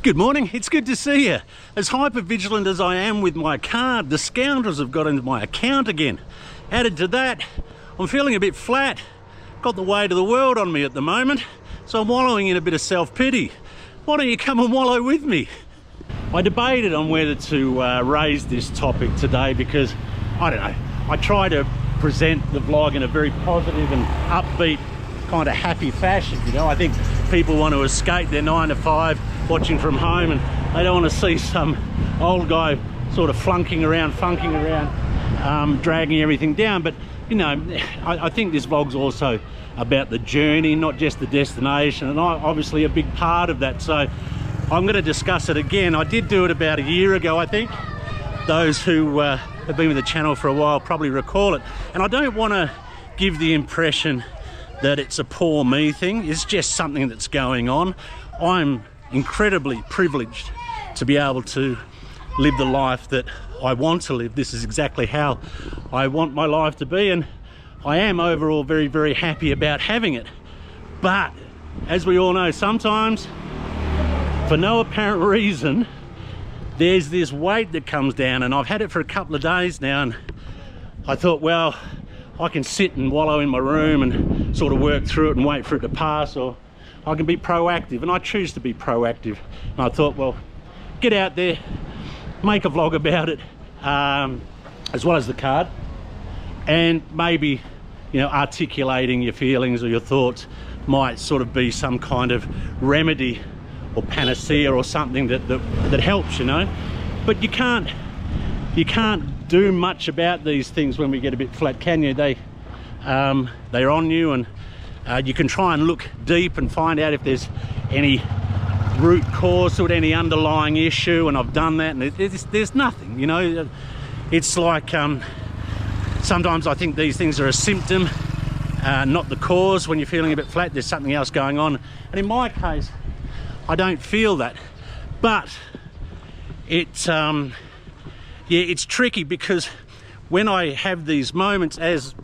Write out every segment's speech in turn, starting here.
Good morning, it's good to see you. As hyper-vigilant as I am with my card, the scoundrels have got into my account again. Added to that, I'm feeling a bit flat. Got the weight of the world on me at the moment, so I'm wallowing in a bit of self-pity. Why don't you come and wallow with me? I debated on whether to raise this topic today because, I don't know, I try to present the vlog in a very positive and upbeat, kind of happy fashion, you know. I think people want to escape their 9 to 5 watching from home, and they don't want to see some old guy sort of funking around, dragging everything down. But you know, I think this vlog's also about the journey, not just the destination, and I'm obviously a big part of that. So I'm going to discuss it again. I did do it about a year ago, I think. Those who have been with the channel for a while probably recall it, and I don't want to give the impression that it's a poor me thing. It's just something that's going on. I'm incredibly privileged to be able to live the life that I want to live. This is exactly how I want my life to be, and I am overall very, very happy about having it. But as we all know, sometimes for no apparent reason there's this weight that comes down, and I've had it for a couple of days now, and I thought, well, I can sit and wallow in my room and sort of work through it and wait for it to pass, or I can be proactive, and I choose to be proactive. And I thought, well, get out there, make a vlog about it, as well as the card, and maybe, you know, articulating your feelings or your thoughts might sort of be some kind of remedy or panacea or something that helps, you know. But you can't do much about these things when we get a bit flat, can you? They're on you, and you can try and look deep and find out if there's any root cause to it, any underlying issue, and I've done that, and there's nothing, you know. It's like sometimes I think these things are a symptom, not the cause. When you're feeling a bit flat, there's something else going on, and in my case I don't feel that. But it's yeah, it's tricky, because when I have these moments, as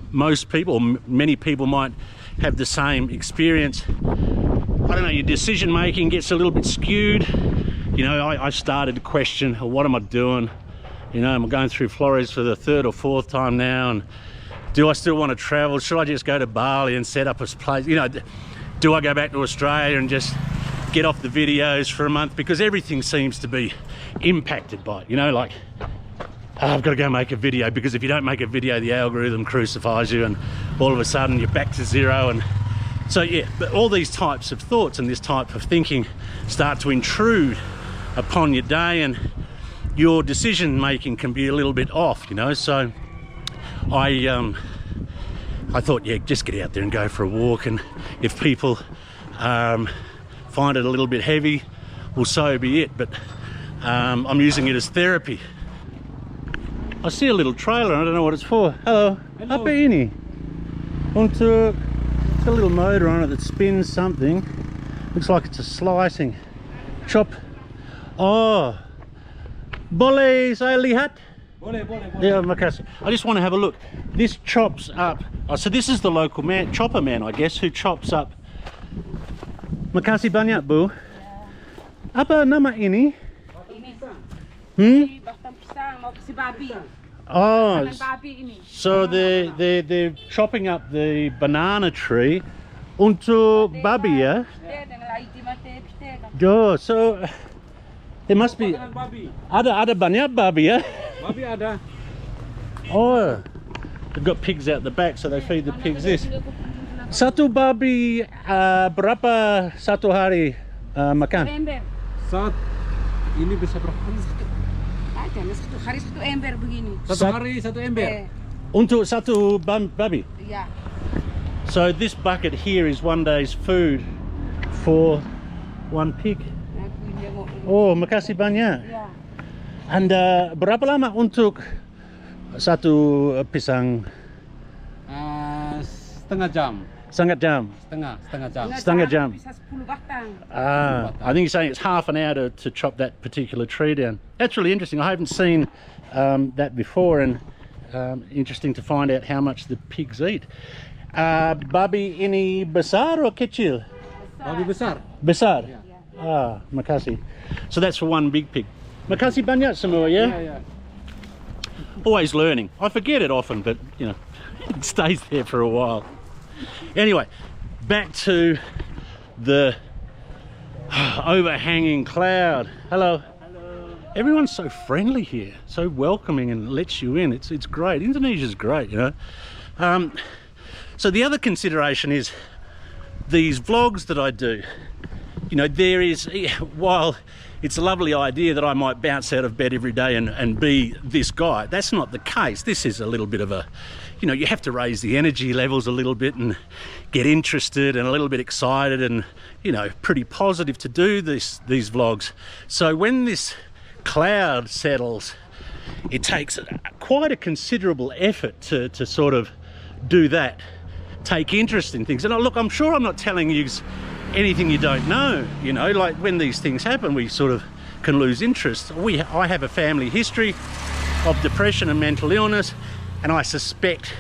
most people, or many people might have the same experience, I don't know, your decision making gets a little bit skewed. You know, I started to question, well, what am I doing? You know, I'm going through Flores for the 3rd or 4th time now, and do I still want to travel? Should I just go to Bali and set up a place? You know, do I go back to Australia and just get off the videos for a month? Because everything seems to be impacted by it, you know, like, I've got to go make a video, because if you don't make a video, the algorithm crucifies you, and all of a sudden you're back to zero. And so yeah, but all these types of thoughts and this type of thinking start to intrude upon your day, and your decision making can be a little bit off, you know. So I thought, yeah, just get out there and go for a walk, and if people find it a little bit heavy, well, so be it. But I'm using it as therapy. I see a little trailer, I don't know what it's for. Hello. Hello. Apa ini? Untuk, it's a little motor on it that spins something. Looks like it's a slicing. Chop. Oh. Boleh saya lihat? Boleh. Yeah, makasih. I just want to have a look. This chops up. Oh, so this is the local man, chopper man, I guess, who chops up. Makasih banyak, Bu. Apa nama ini? Oh, so they're chopping up the banana tree untuk babi, ya? Oh, so there must be ada banyak babi, ya? Babi ada. Oh, they've got pigs out the back, so they feed the pigs this. Satu babi berapa satu hari makan? Saat ini bisa berapa? Satu hari 1 ember begini. Satu hari 1 ember. Untuk satu babi. Yeah. So this bucket here is one day's food for one pig. Oh, makasih banyak. Yeah. And berapa lama untuk satu pisang? Setengah jam. Setengah jam. Setengah jam. Bisa 10 batang. I think you're saying it's half an hour to chop that particular tree down. That's really interesting. I haven't seen that before, and interesting to find out how much the pigs eat. Babi ini besar or kecil? Babi besar. Besar? Yeah. Ah, makasih. So that's for one big pig. Makasih banyak semua, yeah? Yeah. Always learning. I forget it often, but you know, it stays there for a while. Anyway, back to the overhanging cloud. Hello. Hello. Everyone's so friendly here, so welcoming and lets you in. It's great. Indonesia's great, you know. So the other consideration is these vlogs that I do. You know, there is, while it's a lovely idea that I might bounce out of bed every day and be this guy, that's not the case. This is a little bit of a, you know, you have to raise the energy levels a little bit and get interested and a little bit excited and, you know, pretty positive to do these vlogs. So when this cloud settles, it takes quite a considerable effort to sort of do that, take interest in things. And look, I'm sure I'm not telling you anything you don't know, you know, like when these things happen, we sort of can lose interest. I have a family history of depression and mental illness, and I suspect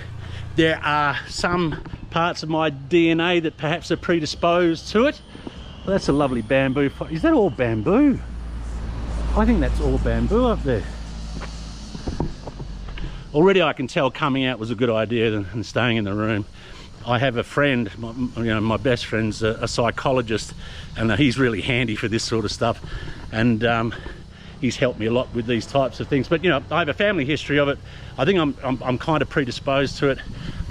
there are some parts of my DNA that perhaps are predisposed to it. Well, that's a lovely bamboo. Is that all bamboo? I think that's all bamboo up there. Already I can tell coming out was a good idea than staying in the room. I have a friend, you know, my best friend's a psychologist, and he's really handy for this sort of stuff, and he's helped me a lot with these types of things. But you know, I have a family history of it. I think I'm kind of predisposed to it,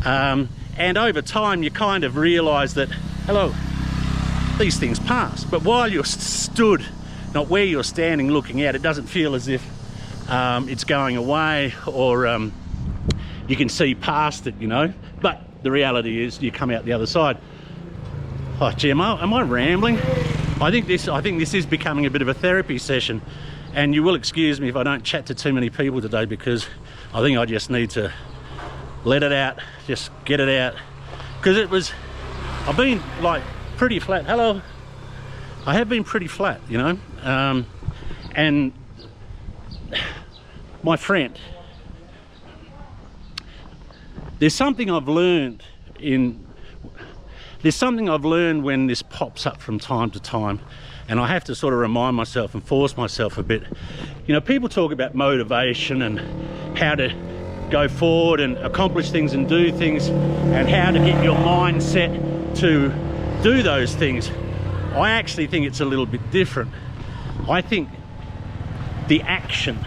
and over time you kind of realise that, hello, these things pass. But while you're stood, not where you're standing looking out, it doesn't feel as if it's going away, or you can see past it, you know. But the reality is you come out the other side. Oh gee, am I rambling? I think this is becoming a bit of a therapy session, and you will excuse me if I don't chat to too many people today, because I think I just need to let it out, just get it out, because I've been like pretty flat. Hello. I have been pretty flat, you know, and my friend, there's something I've learned when this pops up from time to time, and I have to sort of remind myself and force myself a bit. You know, people talk about motivation and how to go forward and accomplish things and do things, and how to get your mindset to do those things. I actually think it's a little bit different. I think the action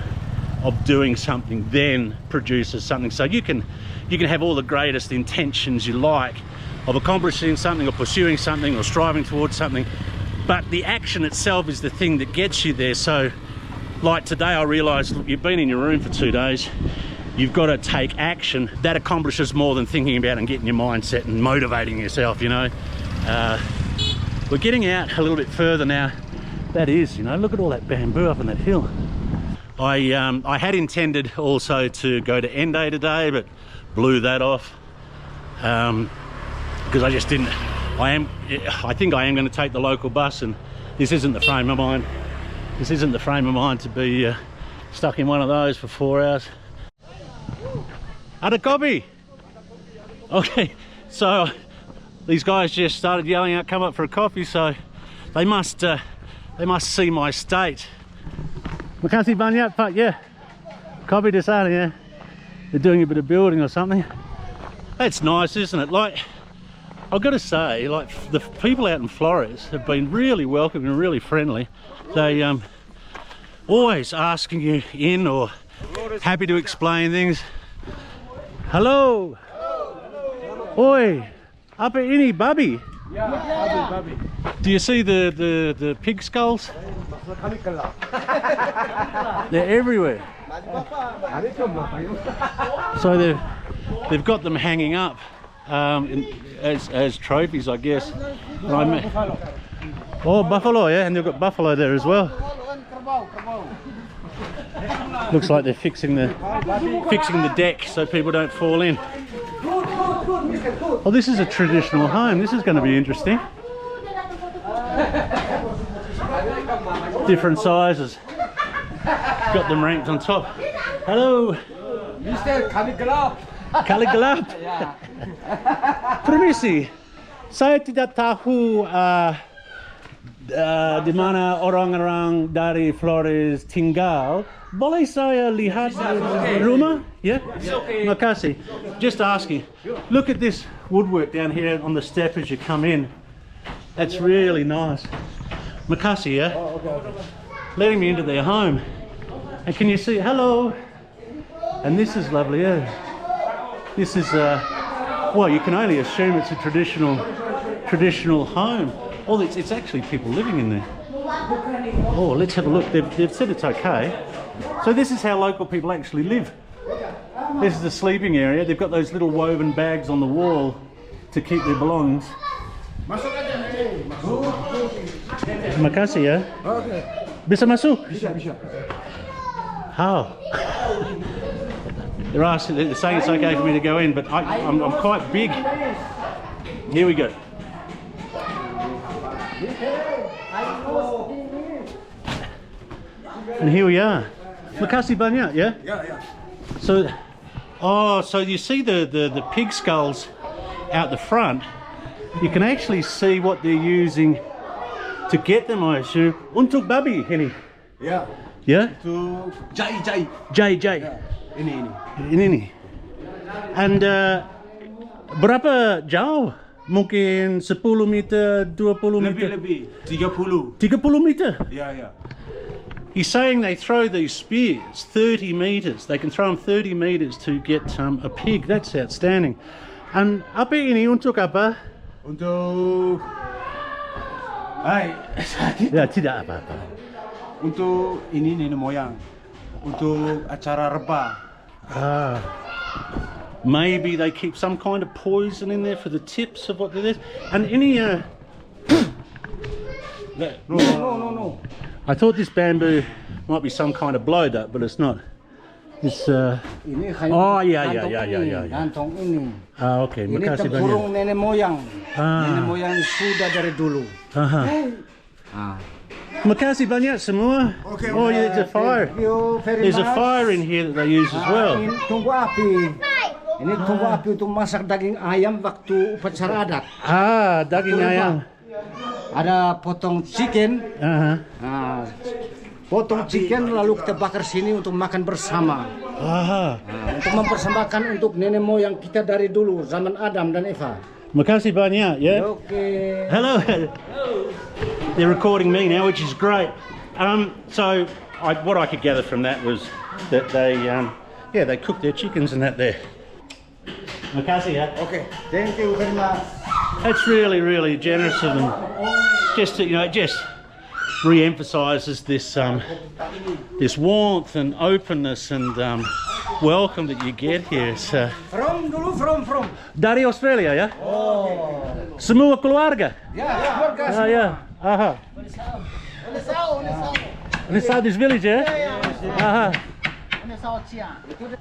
of doing something then produces something. So you can have all the greatest intentions you like of accomplishing something or pursuing something or striving towards something, but the action itself is the thing that gets you there. So like today I realized, look, you've been in your room for 2 days, you've got to take action. That accomplishes more than thinking about and getting your mindset and motivating yourself, you know. We're getting out a little bit further now. That is, you know, look at all that bamboo up on that hill. I had intended also to go to Ende today, but blew that off because I just didn't. I think I am going to take the local bus, and this isn't the frame of mind. This isn't the frame of mind to be stuck in one of those for 4 hours. Ada kopi? Okay, so these guys just started yelling out, "Come up for a coffee!" So they must see my state. Makasih banyak, Pak. Yeah, kopi di sana, yeah. They're doing a bit of building or something. That's nice, isn't it? Like, I've got to say, like, the people out in Flores have been really welcoming and really friendly. They always asking you in or happy to explain things. Hello. Oi, apa ini babi? Yeah, babi. Do you see the pig skulls? They're everywhere. So they've got them hanging up as trophies, I guess. Oh, buffalo, yeah, and they've got buffalo there as well. Looks like they're fixing the deck so people don't fall in. Oh, this is a traditional home. This is going to be interesting. Different sizes. Got them ranked on top. Hello. Mr. Kaligelap. Kaligelap. Permisi. Saya tidak tahu di mana orang-orang dari Flores tinggal. Boleh saya lihat rumah? Yeah? Makasih. Just asking. Look at this woodwork down here on the step as you come in. That's really nice. Makasih, yeah? Letting me into their home. And can you see? Hello. And this is lovely, yeah. This is, well, you can only assume it's a traditional home. Oh, it's actually people living in there. Oh, let's have a look. They've said it's okay. So this is how local people actually live. This is the sleeping area. They've got those little woven bags on the wall to keep their belongings. Makasih ya. Okay. Bisa masuk? Bisa. How? They're saying it's okay for me to go in, but I'm quite big. Here we go. And here we are. Makasih banyak, yeah? Yeah. So, so you see the pig skulls out the front. You can actually see what they're using to get them, I assume. Untuk babi, ini. Yeah. Yeah? To jai. Jai. Yeah. Ini. And berapa jauh? Mungkin 10 meter, 20 meter? Lebih. 30. 30 meter? Yeah. He's saying they throw these spears 30 meters. They can throw them 30 meters to get a pig. That's outstanding. And apa ini untuk apa? Untuk Ya, tidak apa-apa. untuk ini nenek moyang. Untuk acara rebah. Maybe they keep some kind of poison in there for the tips of what they're. And any No. I thought this bamboo might be some kind of blow dart, but it's not. It's Ini kayu. Oh, yeah. Kantong ini. Okay. Ini Makasih tempurung banyak. nenek moyang. Nenek moyang sudah dari dulu. Makasih banyak semua. Okay. Oh, yeah, there's a fire. Thank you very There's a much. fire in here that they use as well. Ini tunggu api. Ini tunggu api untuk masak daging ayam waktu upacara adat. Daging ayam. Ada potong chicken. Uh-huh. Nah, potong chicken lalu kita bakar sini untuk makan bersama. Untuk mempersembahkan untuk nenek moyang kita dari dulu zaman Adam dan Eva. Makasih banyak, yeah? Okay. Hello. They're recording me now, which is great. So what I could gather from that was that they cook their chickens and that there. Makasih, yeah? Okay. Thank you very much. That's really, really generous of them. Just to, just re-emphasises this this warmth and openness and welcome that you get here. So, From. dari Australia, ya? Oh. Semua keluarga? Ya, keluarga. Yeah. Aha. Unisau this village, ya? Aha.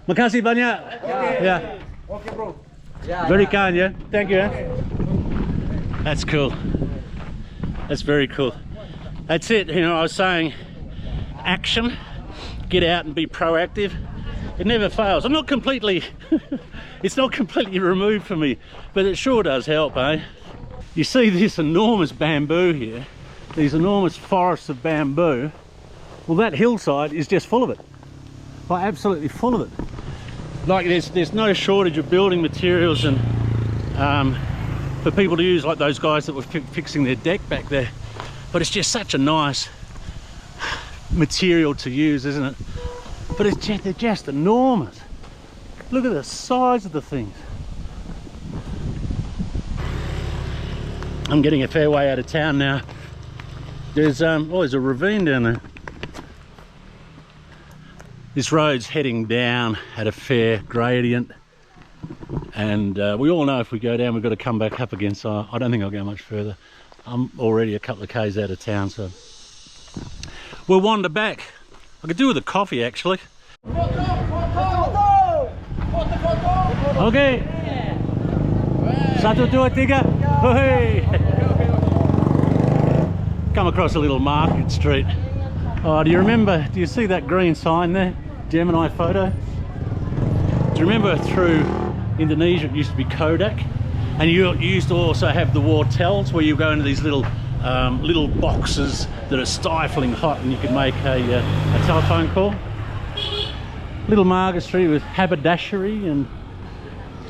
Makasih banyak. Yeah. Okay, bro. Very kind, yeah? Thank you, That's cool. That's very cool. That's it, I was saying action, get out and be proactive. It never fails. I'm not completely, it's not completely removed from me, but it sure does help, eh? You see this enormous bamboo here, these enormous forests of bamboo. Well, that hillside is just full of it. Like, absolutely full of it. Like, there's no shortage of building materials and for people to use, like those guys that were fixing their deck back there. But it's just such a nice material to use, isn't it? But they're just enormous. Look at the size of the things. I'm getting a fair way out of town now. There's a ravine down there. This road's heading down at a fair gradient, and we all know if we go down we've got to come back up again, so I don't think I'll go much further. I'm already a couple of k's out of town, so we'll wander back. I could do with a coffee, actually. Okay. 1, 2, 3. Hey. Come across a little market street. Oh, do you see that green sign there? Gemini photo? Do you remember through Indonesia it used to be Kodak? And you used to also have the wartels where you go into these little little boxes that are stifling hot, and you can make a telephone call. Little market street with haberdashery and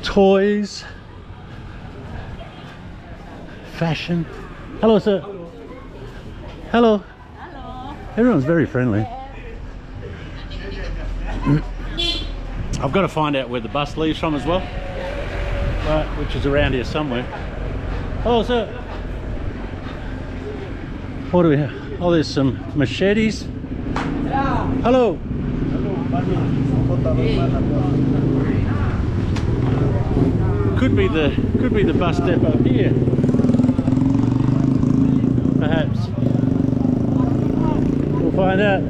toys, fashion. Hello, sir. Hello. Hello. Everyone's very friendly. I've got to find out where the bus leaves from as well, which is around here somewhere. Oh, sir. What do we have? Oh, there's some machetes. Hello. Could be the bus depot here, perhaps. We'll find out.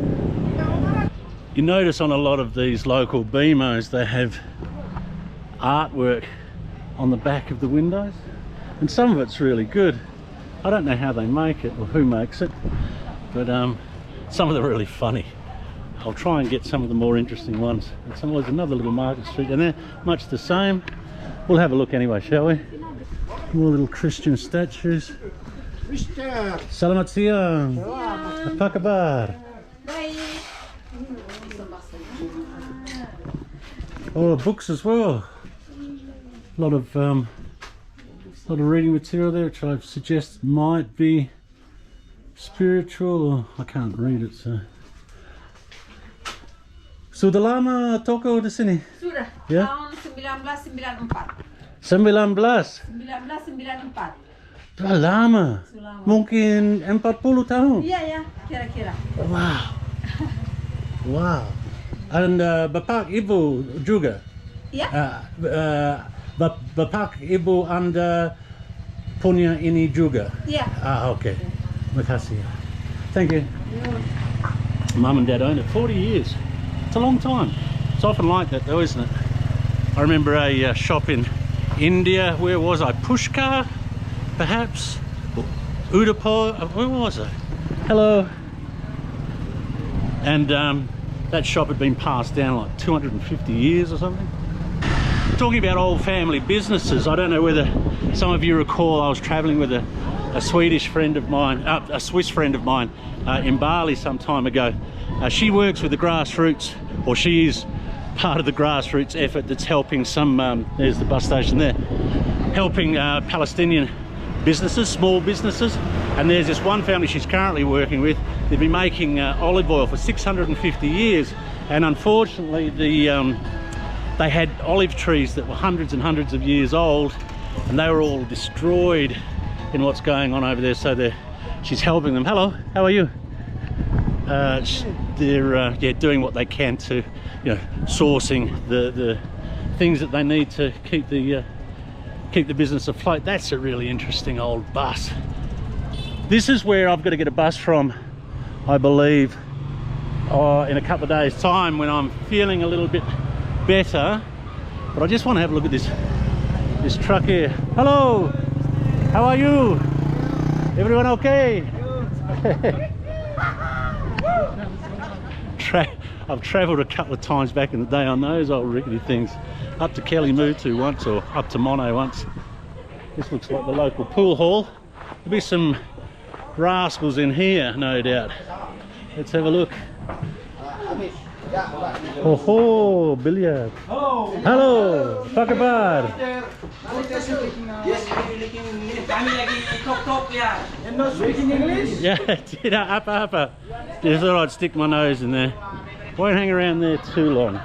You notice on a lot of these local BMOs they have artwork on the back of the windows, and some of it's really good. I don't know how they make it or who makes it, but some of them are really funny. I'll try and get some of the more interesting ones. There's another little market street, and they're much the same. We'll have a look anyway, shall we? More little Christian statues. Selamat siang. Apa kabar? Oh, books as well. A lot of reading material there, which I suggest might be spiritual, or I can't read it, so. Sudah lama toko di sini? Sudah, Ya? tahun 1994. 1994. Sudah lama. Mungkin 40 tahun. Iya ya, kira-kira. Wow. Wow. And bapak ibu juga? Ya. Bapak ibu Anda punya ini juga? Iya. Okay. Makasih. Thank you. Mum and Dad owned it 40 years. It's a long time. It's often like that though, isn't it? I remember a shop in India. Where was I? Pushkar, perhaps? Udaipur? Where was I? Hello. And that shop had been passed down like 250 years or something. Talking about old family businesses, I don't know whether some of you recall I was traveling with a Swedish friend of mine, a Swiss friend of mine in Bali some time ago. She works with the grassroots, or she is part of the grassroots effort that's helping some, there's the bus station there, helping Palestinian businesses, small businesses. And there's this one family she's currently working with. They've been making olive oil for 650 years, and unfortunately they had olive trees that were hundreds and hundreds of years old, and they were all destroyed in what's going on over there. So she's helping them. Hello, how are you? They're doing what they can to, sourcing the things that they need to keep the business afloat. That's a really interesting old bus. This is where I've got to get a bus from, I believe, in a couple of days' time, when I'm feeling a little bit better. But I just want to have a look at this truck here. Hello, how are you? Everyone okay? I've travelled a couple of times back in the day on those old rickety things. Up to Kelimutu once, or up to Mono once. This looks like the local pool hall. There'll be some rascals in here, no doubt. Let's have a look. Oh, billiard. Hello, apa kabar? Yeah, tidak apa-apa. Just thought I'd stick my nose in there. Won't hang around there too long.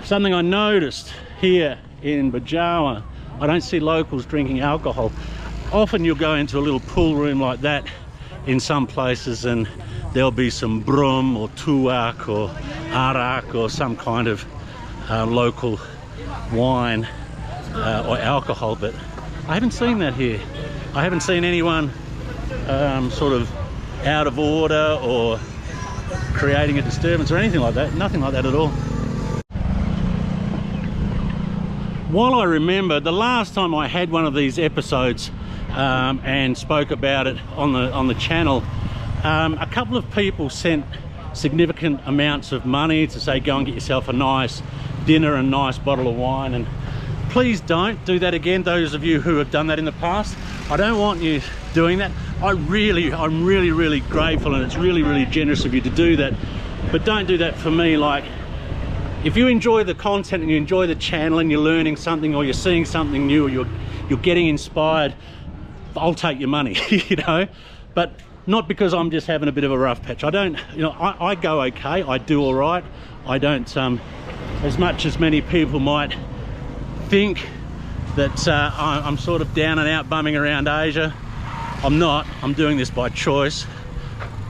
Something I noticed here in Bajawa, I don't see locals drinking alcohol. Often you'll go into a little pool room like that in some places, and there'll be some brum or tuak or arak or some kind of local wine or alcohol, but I haven't seen that here. I haven't seen anyone sort of out of order or creating a disturbance or anything like that. Nothing like that at all. While I remember the last time I had one of these episodes and spoke about it on the channel, a couple of people sent significant amounts of money to say go and get yourself a nice dinner and nice bottle of wine, and Please don't do that again, those of you who have done that in the past. I don't want you doing that. I'm really grateful, and it's really generous of you to do that. But don't do that for me. Like, if you enjoy the content and you enjoy the channel and you're learning something, or you're seeing something new, or you're getting inspired, I'll take your money, you know. But not because I'm just having a bit of a rough patch. I don't, you know, I go okay, I do all right. I don't, as much as many people might think that I'm sort of down and out bumming around Asia. I'm not. I'm doing this by choice.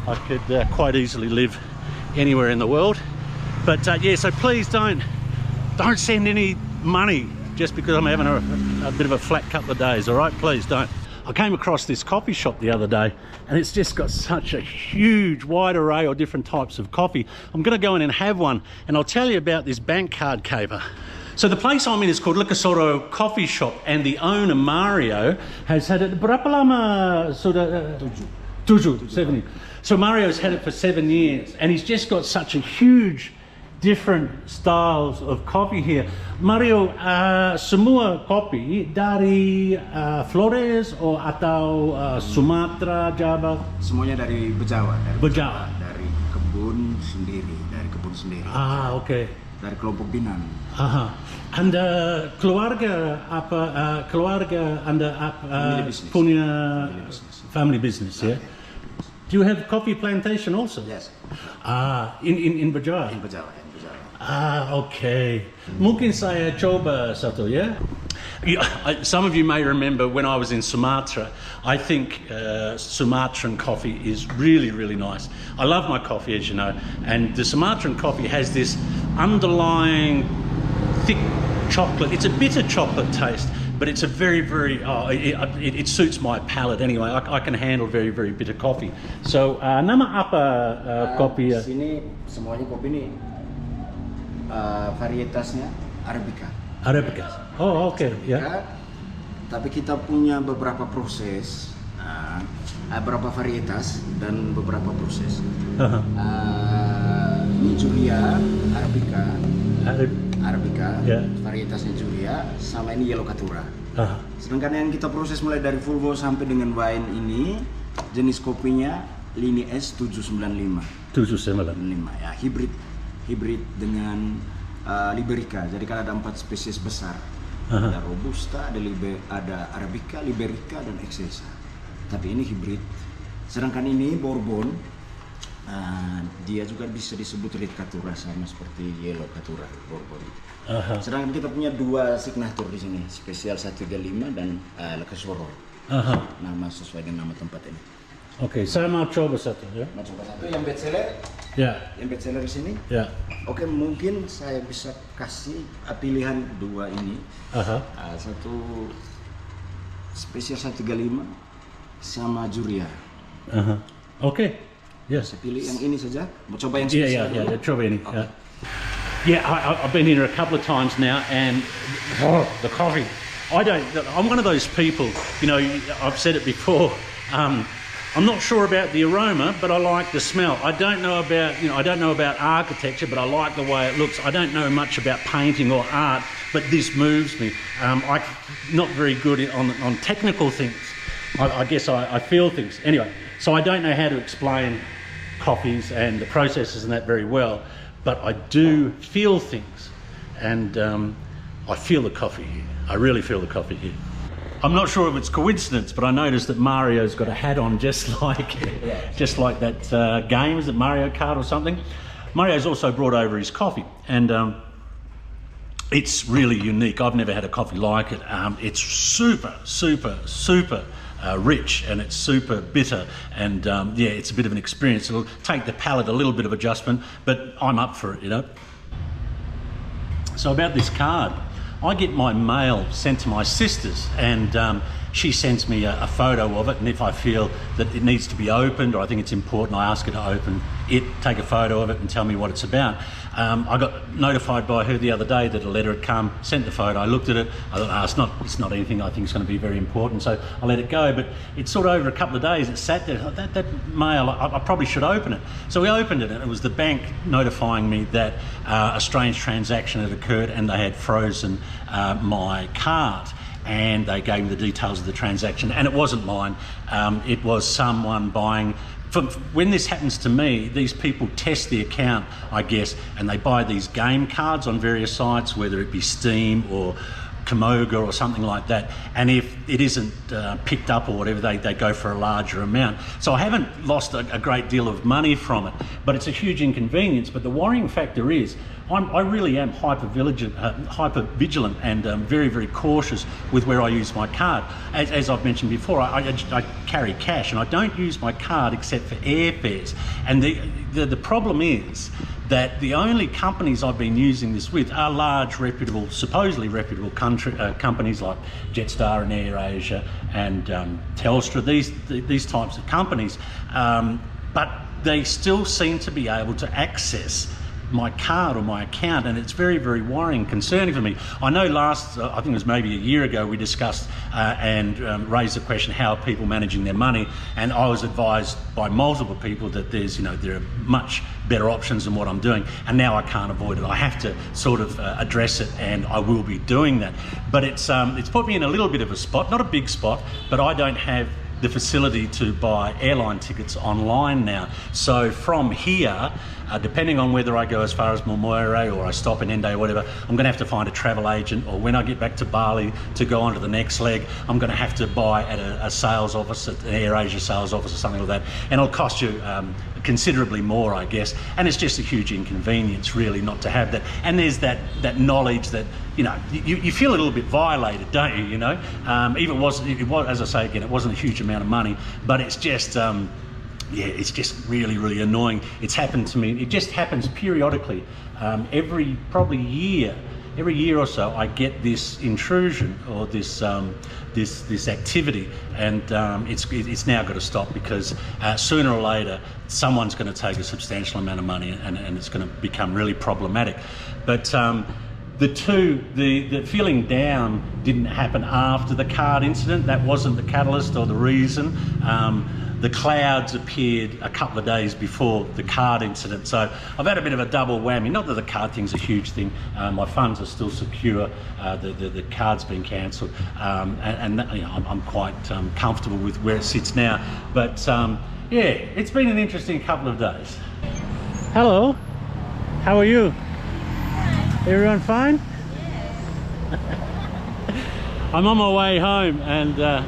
I could quite easily live anywhere in the world. But yeah, so please don't send any money just because I'm having a bit of a flat couple of days, all right? Please don't. I came across this coffee shop the other day, and it's just got such a huge wide array of different types of coffee. I'm going to go in and have one, and I'll tell you about this bank card caper. So the place I'm in is called Likasoro Coffee Shop, and the owner, Mario, has had it berapa lama sudah? 7 years. So Mario's had it for 7 years, and he's just got such a huge different styles of coffee here. Mario, semua kopi dari Flores atau Sumatera, Java? Semuanya dari Bajawa. Bajawa. Dari kebun sendiri, Ah, okay. Dari kelompok Binan. Aha. Anda keluarga apa? Keluarga Anda punya family business, yeah? Do you have coffee plantation also? Yes. In Bajawa? In Bajawa. Okay. Mungkin saya coba satu, ya? Some of you may remember when I was in Sumatra, I think Sumatran coffee is really nice. I love my coffee, as you know, and the Sumatran coffee has this underlying thick chocolate. It's a bitter chocolate taste, but it's a very it suits my palate anyway. I can handle very bitter coffee. So nama apa kopi? Sini semuanya kopi ini varietasnya Arabica. Arabica. Oh, okay. Ya. Yeah. Tapi kita punya beberapa proses, beberapa varietas dan beberapa proses. Ini Julia Arabica, yeah. Varietasnya Julia, sama ini Yellow Caturra. Sedangkan yang kita proses mulai dari Fulvo sampai dengan wine ini, jenis kopinya Lini S 795. 795 ya, hibrid dengan Liberica. Jadi kan ada 4 spesies besar. Ada Robusta, ada Arabica, Liberica, dan Excesa. Tapi ini hibrid. Sedangkan ini Bourbon, dia juga bisa disebut Red Caturra sama seperti Yellow Caturra Bourbon. Sedangkan kita punya 2 signature di sini, spesial 135 dan Likasoro. Nama sesuai dengan nama tempat ini. Oke, saya mau coba satu ya. Mau coba satu yang bestseller? Ya. Yang bestseller di sini? Ya. Oke, mungkin saya bisa kasih pilihan 2 ini. Satu spesial 135 sama Juria. Oke. Yes. Saya pilih yang ini saja. Mau coba yang spesial? Yeah, coba ini. Okay. Yeah, I've been here a couple of times now, and the coffee. I'm one of those people, you know, I've said it before, I'm not sure about the aroma, but I like the smell. I don't know about architecture, but I like the way it looks. I don't know much about painting or art, but this moves me. I'm not very good on technical things. I guess I feel things. Anyway, so I don't know how to explain coffees and the processes and that very well, but I do feel things, and I feel the coffee here. I really feel the coffee here. I'm not sure if it's coincidence, but I noticed that Mario's got a hat on just like that game. Is it Mario Kart or something? Mario's also brought over his coffee, and it's really unique. I've never had a coffee like it. It's super rich, and it's super bitter, and yeah, it's a bit of an experience. It'll take the palate a little bit of adjustment, but I'm up for it, you know. So about this card, I get my mail sent to my sisters, and she sends me a photo of it, and if I feel that it needs to be opened or I think it's important, I ask her to open it, take a photo of it and tell me what it's about. I got notified by her the other day that a letter had come, sent the photo, I looked at it, I thought, it's not anything I think is going to be very important, so I let it go. But it's sort of over a couple of days, it sat there, that mail, I probably should open it. So we opened it, and it was the bank notifying me that a strange transaction had occurred and they had frozen my card. And they gave me the details of the transaction, and it wasn't mine. It was someone buying. When this happens to me, these people test the account, I guess, and they buy these game cards on various sites, whether it be Steam or Kamoga or something like that, and if it isn't picked up or whatever, they go for a larger amount. So I haven't lost a great deal of money from it, but it's a huge inconvenience. But the worrying factor is I really am hyper vigilant and very, very cautious with where I use my card. As I've mentioned before, I carry cash, and I don't use my card except for airfares. And the problem is that the only companies I've been using this with are large, reputable, supposedly reputable companies like Jetstar and AirAsia and Telstra, these types of companies, but they still seem to be able to access my card or my account, and it's very, very worrying, concerning for me. I know I think it was maybe a year ago, we discussed and raised the question, how are people managing their money? And I was advised by multiple people that there are much better options than what I'm doing, and now I can't avoid it. I have to sort of address it, and I will be doing that. But it's put me in a little bit of a spot, not a big spot, but I don't have the facility to buy airline tickets online now. So from here, depending on whether I go as far as Momoere or I stop in Ende or whatever, I'm going to have to find a travel agent, or when I get back to Bali to go on to the next leg, I'm going to have to buy at a sales office, at an AirAsia sales office or something like that, and it'll cost you considerably more, I guess. And it's just a huge inconvenience, really, not to have that. And there's that knowledge that you feel a little bit violated, don't you? Even it was, as I say again, it wasn't a huge amount of money, but it's just it's just really, really annoying. It's happened to me. It just happens periodically. Every year or so, I get this intrusion or this activity, and it's now got to stop, because sooner or later someone's going to take a substantial amount of money, and it's going to become really problematic. But the feeling down didn't happen after the card incident. That wasn't the catalyst or the reason. The clouds appeared a couple of days before the card incident, so I've had a bit of a double whammy. Not that the card thing's a huge thing. My funds are still secure. The card's been cancelled, and I'm quite comfortable with where it sits now. But yeah, it's been an interesting couple of days. Hello, how are you? Everyone fine? Yes. I'm on my way home and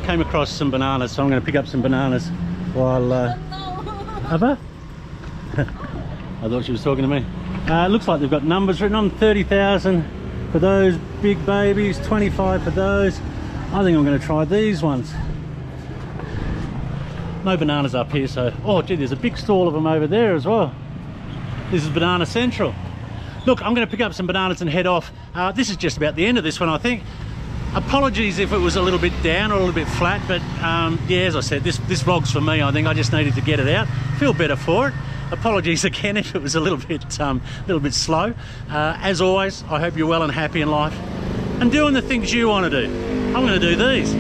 came across some bananas, so I'm going to pick up some bananas while Abba? I thought she was talking to me. It looks like they've got numbers written on. 30,000 for those big babies, 25 for those. I think I'm going to try these ones. No bananas up here, so oh gee, there's a big stall of them over there as well. This is Banana Central. Look, I'm going to pick up some bananas and head off. This is just about the end of this one, I think. Apologies if it was a little bit down or a little bit flat, but yeah, as I said, this vlog's for me. I think I just needed to get it out. Feel better for it. Apologies again if it was a little bit slow. As always, I hope you're well and happy in life and doing the things you want to do. I'm going to do these.